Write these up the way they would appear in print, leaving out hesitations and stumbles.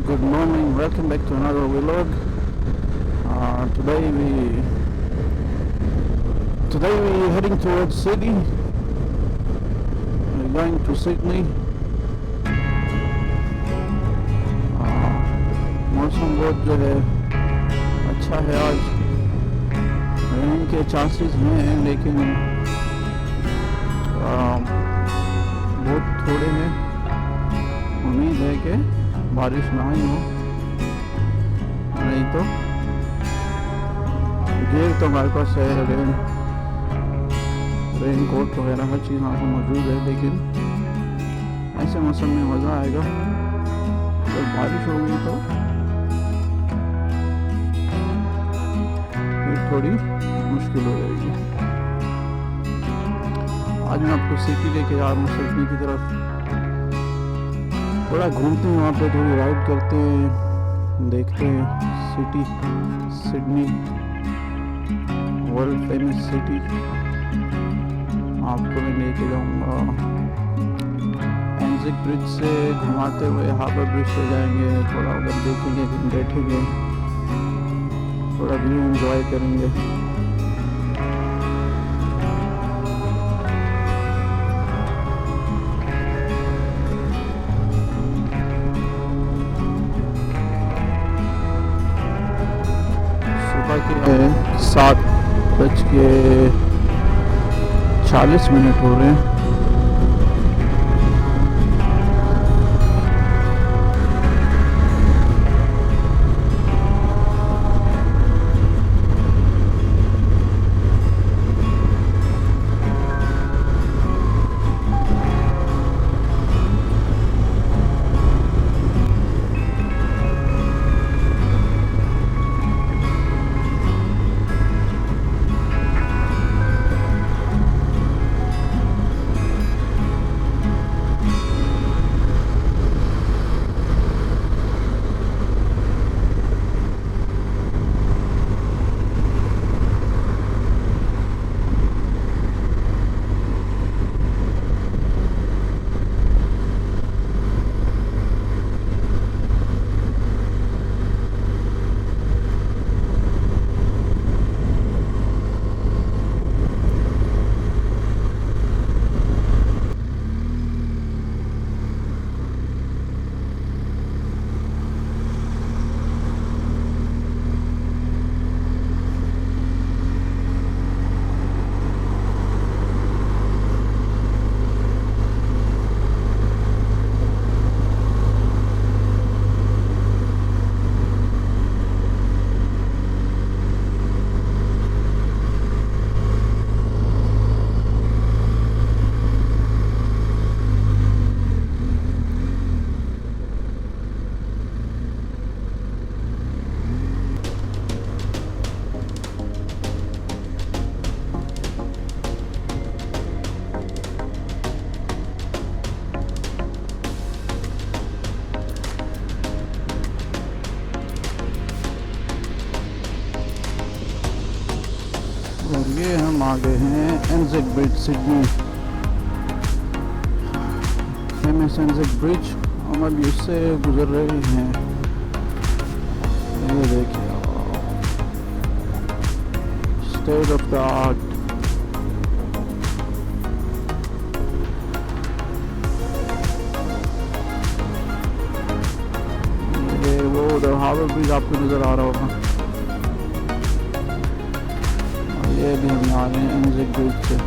Good morning, welcome back to another vlog. Today we heading towards Sydney. We're going to Sydney. मौसम बहुत जो है अच्छा है आज. रेन के चांसेस हैं लेकिन बहुत थोड़े हैं. उम्मीद है कि बारिश ना ही हो, नहीं तो गेर तो हमारे पास है. रेन कोट वगैरह हर चीज़ यहाँ पर मौजूद है. लेकिन ऐसे मौसम में मज़ा आएगा. अगर बारिश हो गई तो फिर थोड़ी मुश्किल हो जाएगी. आज मैं आपको सिटी लेके जा रहा हूँ, सिडनी की तरफ. थोड़ा घूमते हैं वहाँ पे, थोड़ी राइड करते हैं, देखते हैं city Sydney, world famous city. आपको मैं लेके जाऊँगा. एनजिक ब्रिज से घुमाते हुए हार्बर ब्रिज से जाएंगे. थोड़ा उधर देखेंगे, बैठेंगे, थोड़ा व्यू एंजॉय करेंगे. के 7:40 हो रहे हैं. और ये हम आ गए हैं Anzac bridge Sydney. Famous Anzac bridge. हम अभी उससे गुजर रहे हैं. ये देखिए, स्टेट ऑफ द आर्ट. ये वो उधर हार्बर ब्रिज आपको नज़र आ रहा होगा. ये भी हम आ रहे हैं एनजिक ब्रिज से.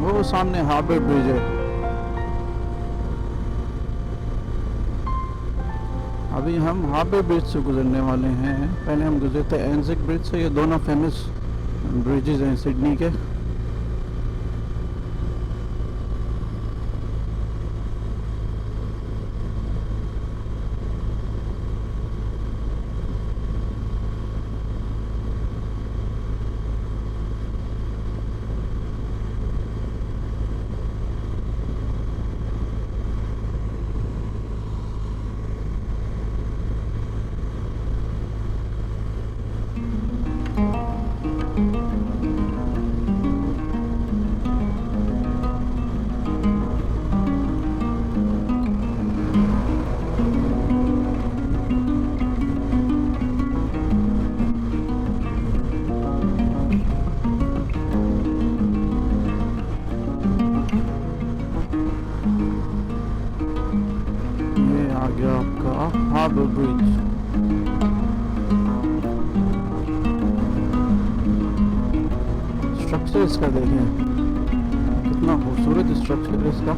वो सामने हार्बर ब्रिज है। अभी हम हार्बर ब्रिज से गुजरने वाले हैं। पहले हम गुजरे थे एनजिक ब्रिज से। ये दोनों फेमस ब्रिजेज हैं सिडनी के। आ गया आपका हार्बर ब्रिज। स्ट्रक्चर इसका देखें, कितना खूबसूरत स्ट्रक्चर है इसका।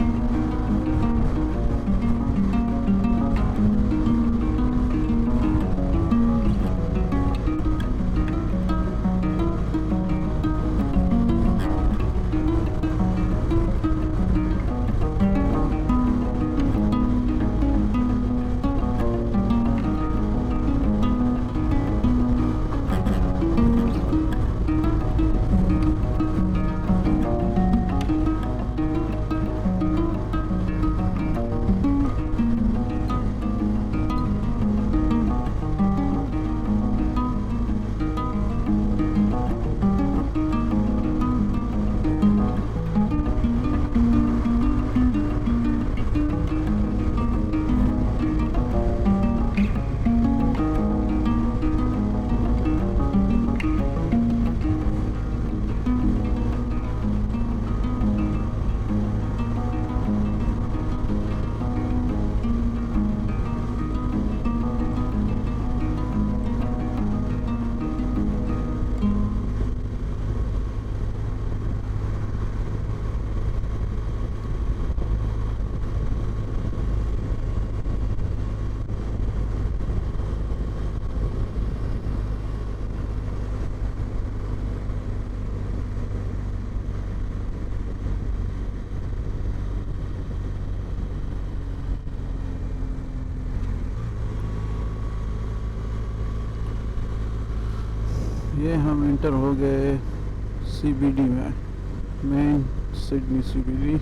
ये हम इंटर हो गए सीबीडी में, मेन सिडनी सीबीडी।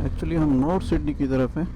एक्चुअली हम नॉर्थ सिडनी की तरफ हैं।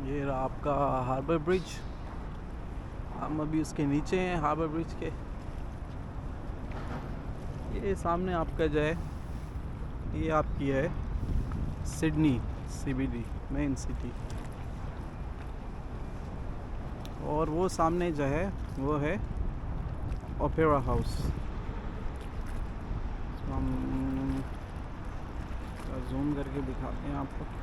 ये रहा आपका हार्बर ब्रिज। हम अभी उसके नीचे हैं हार्बर ब्रिज के। ये सामने आपका जो है ये आपकी है सिडनी सीबीडी मेन सिटी, और वो सामने जो है वो है ओपेरा हाउस। हम जूम करके दिखाते हैं आपको।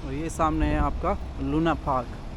और ये सामने है आपका लूना पार्क।